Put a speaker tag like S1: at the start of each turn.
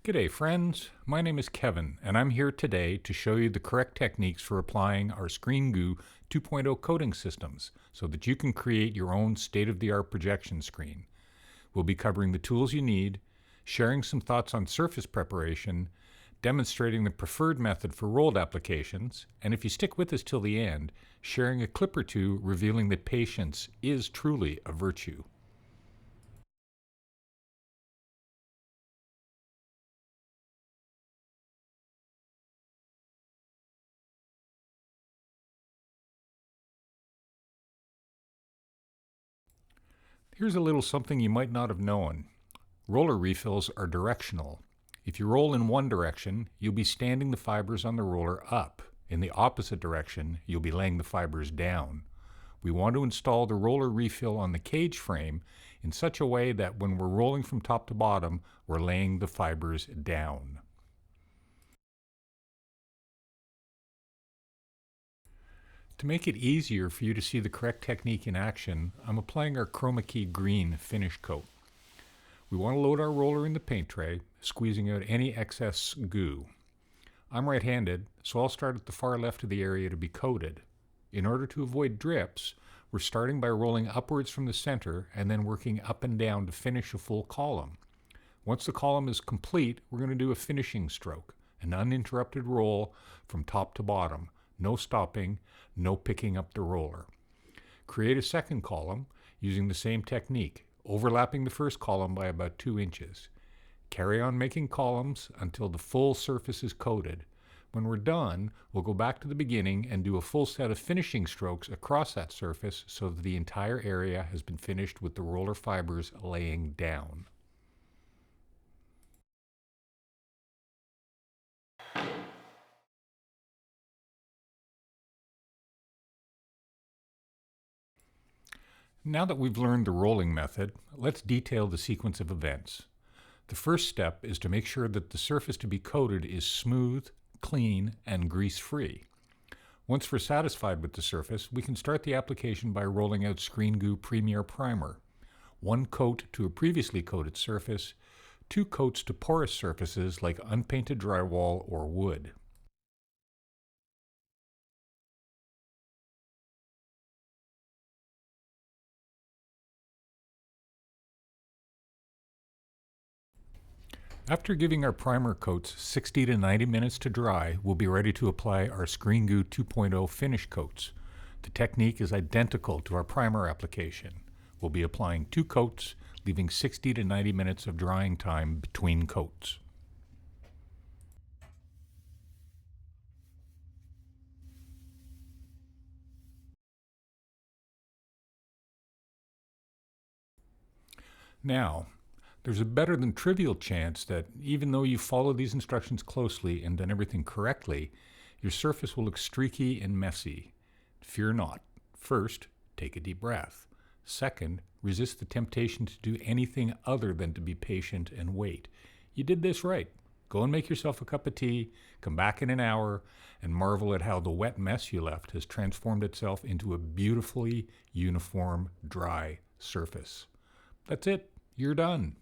S1: G'day friends, my name is Kevin and I'm here today to show you the correct techniques for applying our Screen Goo 2.0 coding systems so that you can create your own state-of-the-art projection screen. We'll be covering the tools you need, sharing some thoughts on surface preparation, demonstrating the preferred method for rolled applications, and if you stick with us till the end, sharing a clip or two revealing that patience is truly a virtue. Here's a little something you might not have known. Roller refills are directional. If you roll in one direction, you'll be standing the fibers on the roller up. In the opposite direction, you'll be laying the fibers down. We want to install the roller refill on the cage frame in such a way that when we're rolling from top to bottom, we're laying the fibers down. To make it easier for you to see the correct technique in action, I'm applying our chroma key green finish coat. We want to load our roller in the paint tray, squeezing out any excess goo. I'm right-handed, so I'll start at the far left of the area to be coated. In order to avoid drips, we're starting by rolling upwards from the center and then working up and down to finish a full column. Once the column is complete, we're going to do a finishing stroke, an uninterrupted roll from top to bottom, no stopping, no picking up the roller. Create a second column using the same technique, overlapping the first column by about 2 inches. Carry on making columns until the full surface is coated. When we're done, we'll go back to the beginning and do a full set of finishing strokes across that surface so that the entire area has been finished with the roller fibers laying down. Now that we've learned the rolling method, let's detail the sequence of events. The first step is to make sure that the surface to be coated is smooth, clean, and grease-free. Once we're satisfied with the surface, we can start the application by rolling out Screen Goo Premier Primer. 1 coat to a previously coated surface, 2 coats to porous surfaces like unpainted drywall or wood. After giving our primer coats 60 to 90 minutes to dry, we'll be ready to apply our Screen Goo 2.0 finish coats. The technique is identical to our primer application. We'll be applying 2 coats, leaving 60 to 90 minutes of drying time between coats. Now, there's a better than trivial chance that even though you follow these instructions closely and done everything correctly, your surface will look streaky and messy. Fear not. First, take a deep breath. Second, resist the temptation to do anything other than to be patient and wait. You did this right. Go and make yourself a cup of tea, come back in an hour, and marvel at how the wet mess you left has transformed itself into a beautifully uniform, dry surface. That's it. You're done.